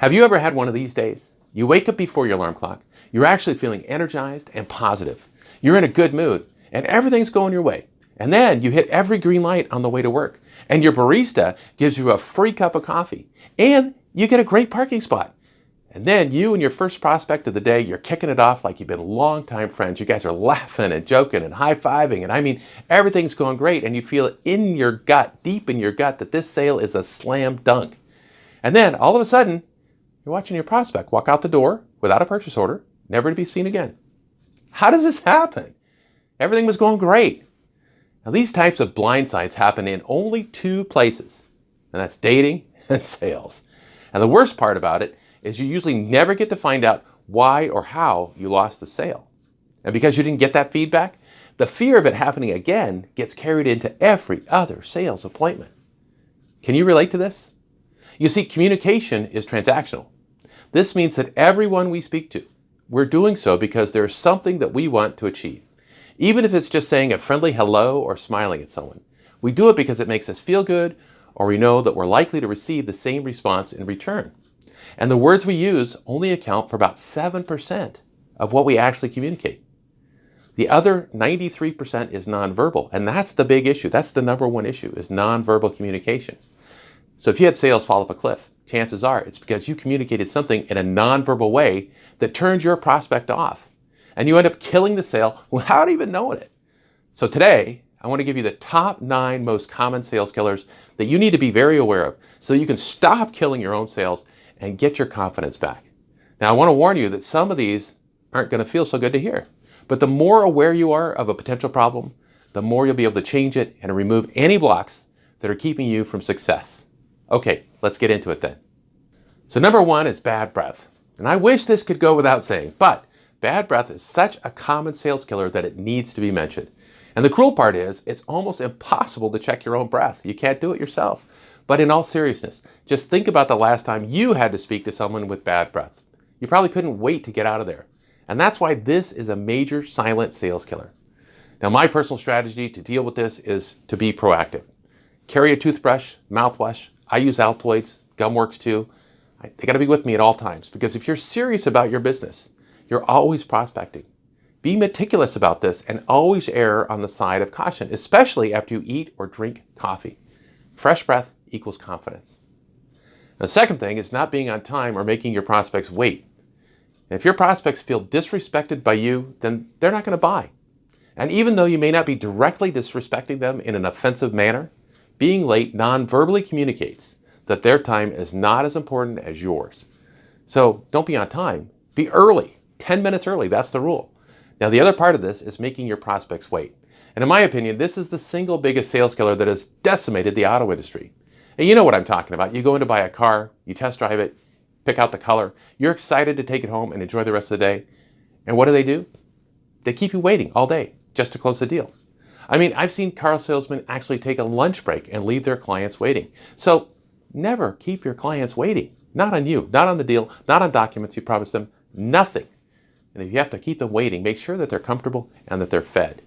Have you ever had one of these days? You wake up before your alarm clock, you're actually feeling energized and positive. You're in a good mood and everything's going your way. And then you hit every green light on the way to work and your barista gives you a free cup of coffee and you get a great parking spot. And then you and your first prospect of the day, you're kicking it off like you've been longtime friends. You guys are laughing and joking and high-fiving. And I mean, everything's going great. And you feel it in your gut, deep in your gut, that this sale is a slam dunk. And then all of a sudden, you're watching your prospect walk out the door without a purchase order, never to be seen again. How does this happen? Everything was going great. Now, these types of blindsides happen in only two places, and that's dating and sales. And the worst part about it is you usually never get to find out why or how you lost the sale. And because you didn't get that feedback, the fear of it happening again gets carried into every other sales appointment. Can you relate to this? You see, communication is transactional. This means that everyone we speak to, we're doing so because there's something that we want to achieve. Even if it's just saying a friendly hello or smiling at someone. We do it because it makes us feel good, or we know that we're likely to receive the same response in return. And the words we use only account for about 7% of what we actually communicate. The other 93% is nonverbal, and that's the big issue. That's the number one issue, is nonverbal communication. So if you had sales fall off a cliff, chances are it's because you communicated something in a nonverbal way that turns your prospect off. And you end up killing the sale without even knowing it. So today, I want to give you the top 9 most common sales killers that you need to be very aware of so you can stop killing your own sales and get your confidence back. Now, I want to warn you that some of these aren't going to feel so good to hear. But the more aware you are of a potential problem, the more you'll be able to change it and remove any blocks that are keeping you from success. Okay, let's get into it then. So number 1 is bad breath. And I wish this could go without saying, but bad breath is such a common sales killer that it needs to be mentioned. And the cruel part is, it's almost impossible to check your own breath. You can't do it yourself. But in all seriousness, just think about the last time you had to speak to someone with bad breath. You probably couldn't wait to get out of there. And that's why this is a major silent sales killer. Now, my personal strategy to deal with this is to be proactive. Carry a toothbrush, mouthwash. I use Altoids, gum works too. They got to be with me at all times, because if you're serious about your business, you're always prospecting. Be meticulous about this and always err on the side of caution, especially after you eat or drink coffee. Fresh breath equals confidence. The second thing is not being on time or making your prospects wait. If your prospects feel disrespected by you, then they're not going to buy. And even though you may not be directly disrespecting them in an offensive manner, being late non-verbally communicates that their time is not as important as yours. So don't be on time. Be early. 10 minutes early, that's the rule. Now, the other part of this is making your prospects wait. And in my opinion, this is the single biggest sales killer that has decimated the auto industry. And you know what I'm talking about. You go in to buy a car, you test drive it, pick out the color, you're excited to take it home and enjoy the rest of the day. And what do? They keep you waiting all day just to close the deal. I mean, I've seen car salesmen actually take a lunch break and leave their clients waiting. So never keep your clients waiting. Not on you, not on the deal, not on documents you promised them, nothing. And if you have to keep them waiting, make sure that they're comfortable and that they're fed.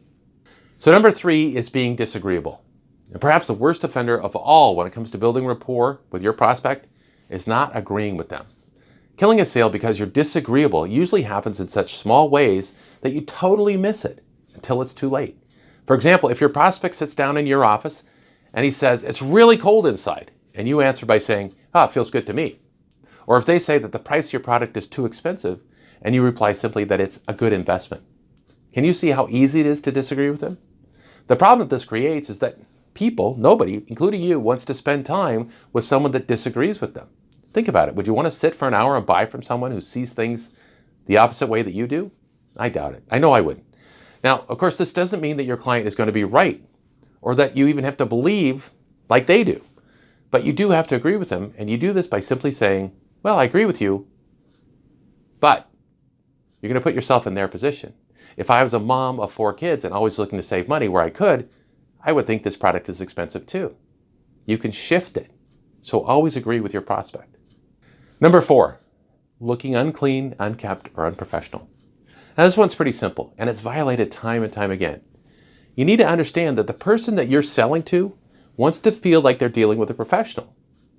So number 3 is being disagreeable. And perhaps the worst offender of all when it comes to building rapport with your prospect is not agreeing with them. Killing a sale because you're disagreeable usually happens in such small ways that you totally miss it until it's too late. For example, if your prospect sits down in your office and he says, "It's really cold inside," and you answer by saying, "Oh, it feels good to me." Or if they say that the price of your product is too expensive, and you reply simply that it's a good investment. Can you see how easy it is to disagree with them? The problem that this creates is that nobody, including you, wants to spend time with someone that disagrees with them. Think about it. Would you want to sit for an hour and buy from someone who sees things the opposite way that you do? I doubt it. I know I wouldn't. Now, of course, this doesn't mean that your client is going to be right or that you even have to believe like they do. But you do have to agree with them, and you do this by simply saying, "Well, I agree with you, but..." You're going to put yourself in their position. If I was a mom of 4 kids and always looking to save money where I could, I would think this product is expensive too. You can shift it. So always agree with your prospect. Number 4, looking unclean, unkept, or unprofessional. Now, this one's pretty simple, and it's violated time and time again. You need to understand that the person that you're selling to wants to feel like they're dealing with a professional.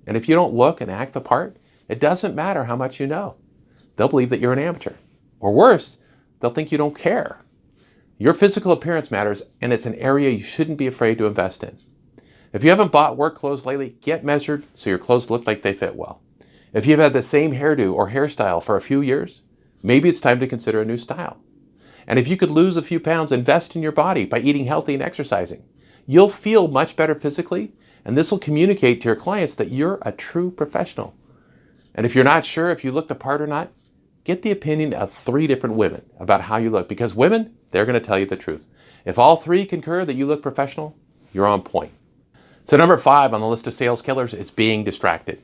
And if you don't look and act the part, It doesn't matter how much you know. They'll believe that you're an amateur. Or worse, they'll think you don't care. Your physical appearance matters, and it's an area you shouldn't be afraid to invest in. If you haven't bought work clothes lately, get measured so your clothes look like they fit well. If you've had the same hairdo or hairstyle for a few years, maybe it's time to consider a new style. And if you could lose a few pounds, invest in your body by eating healthy and exercising. You'll feel much better physically, and this will communicate to your clients that you're a true professional. And if you're not sure if you look the part or not, get the opinion of 3 different women about how you look, because women, they're going to tell you the truth. If all 3 concur that you look professional, you're on point. So number 5 on the list of sales killers is being distracted.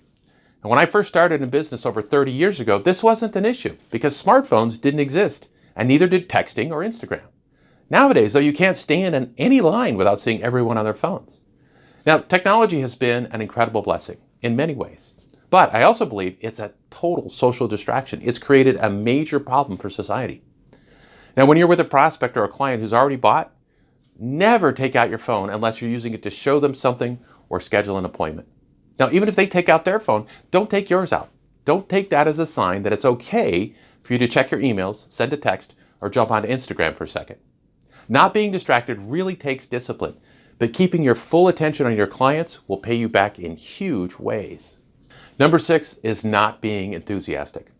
And when I first started in business over 30 years ago, this wasn't an issue because smartphones didn't exist, and neither did texting or Instagram. Nowadays, though, you can't stand in any line without seeing everyone on their phones. Now, technology has been an incredible blessing in many ways, but I also believe it's a total social distraction. It's created a major problem for society. Now, when you're with a prospect or a client who's already bought, never take out your phone unless you're using it to show them something or schedule an appointment. Now, even if they take out their phone, don't take yours out. Don't take that as a sign that it's okay for you to check your emails, send a text, or jump onto Instagram for a second. Not being distracted really takes discipline, but keeping your full attention on your clients will pay you back in huge ways. Number 6 is not being enthusiastic.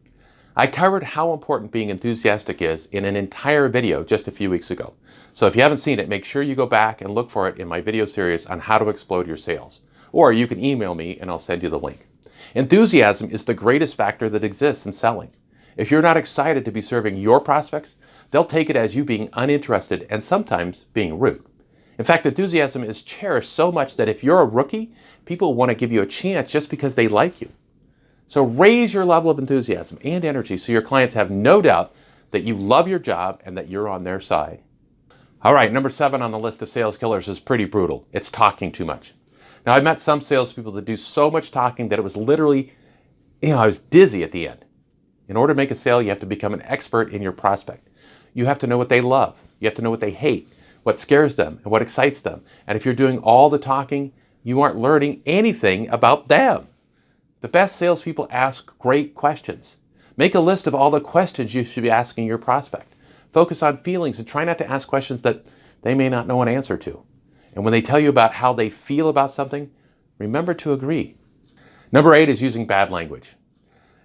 I covered how important being enthusiastic is in an entire video just a few weeks ago. So if you haven't seen it, make sure you go back and look for it in my video series on how to explode your sales. Or you can email me and I'll send you the link. Enthusiasm is the greatest factor that exists in selling. If you're not excited to be serving your prospects, they'll take it as you being uninterested and sometimes being rude. In fact, enthusiasm is cherished so much that if you're a rookie, people want to give you a chance just because they like you. So raise your level of enthusiasm and energy so your clients have no doubt that you love your job and that you're on their side. All right, number 7 on the list of sales killers is pretty brutal. It's talking too much. Now, I've met some salespeople that do so much talking that it was literally, I was dizzy at the end. In order to make a sale, you have to become an expert in your prospect. You have to know what they love. You have to know what they hate, what scares them, and what excites them. And if you're doing all the talking, you aren't learning anything about them. The best salespeople ask great questions. Make a list of all the questions you should be asking your prospect. Focus on feelings and try not to ask questions that they may not know an answer to. And when they tell you about how they feel about something, remember to agree. Number 8 is using bad language.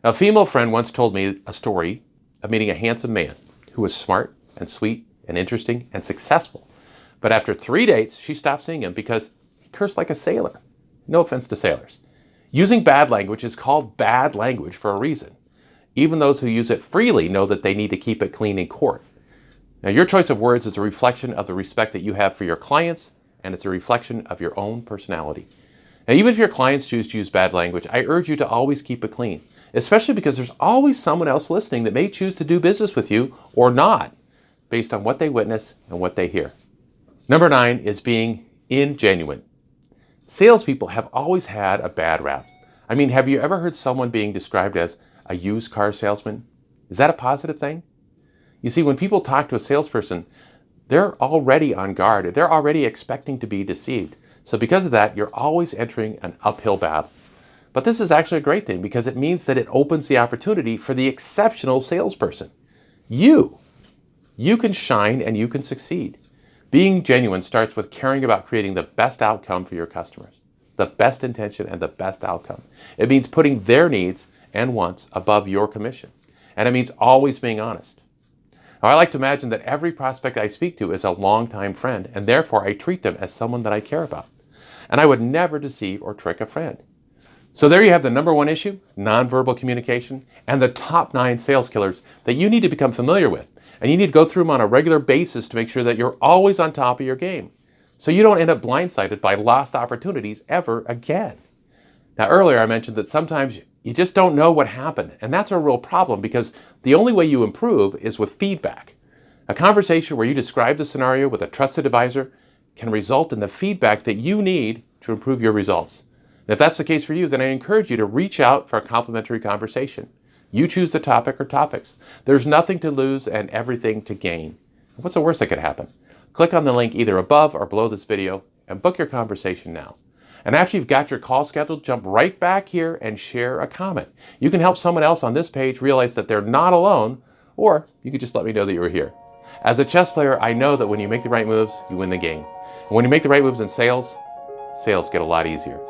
A female friend once told me a story of meeting a handsome man who was smart and sweet and interesting and successful. But after 3 dates, she stopped seeing him because he cursed like a sailor. No offense to sailors. Using bad language is called bad language for a reason. Even those who use it freely know that they need to keep it clean in court. Now, your choice of words is a reflection of the respect that you have for your clients, and it's a reflection of your own personality. Now, even if your clients choose to use bad language, I urge you to always keep it clean, especially because there's always someone else listening that may choose to do business with you or not, based on what they witness and what they hear. Number 9 is being ingenuine. Salespeople have always had a bad rap. I mean, have you ever heard someone being described as a used car salesman? Is that a positive thing? You see, when people talk to a salesperson, they're already on guard. They're already expecting to be deceived. So because of that, you're always entering an uphill battle. But this is actually a great thing because it means that it opens the opportunity for the exceptional salesperson. You can shine and you can succeed. Being genuine starts with caring about creating the best outcome for your customers, the best intention and the best outcome. It means putting their needs and wants above your commission. And it means always being honest. Now, I like to imagine that every prospect I speak to is a longtime friend, and therefore I treat them as someone that I care about. And I would never deceive or trick a friend. So there you have the number 1 issue, nonverbal communication, and the top 9 sales killers that you need to become familiar with. And you need to go through them on a regular basis to make sure that you're always on top of your game, so you don't end up blindsided by lost opportunities ever again. Now, earlier I mentioned that sometimes you just don't know what happened, and that's a real problem because the only way you improve is with feedback. A conversation where you describe the scenario with a trusted advisor can result in the feedback that you need to improve your results. And if that's the case for you, then I encourage you to reach out for a complimentary conversation. You choose the topic or topics. There's nothing to lose and everything to gain. What's the worst that could happen? Click on the link either above or below this video and book your conversation now. And after you've got your call scheduled, jump right back here and share a comment. You can help someone else on this page realize that they're not alone, or you could just let me know that you were here. As a chess player, I know that when you make the right moves, you win the game. And when you make the right moves in sales, sales get a lot easier.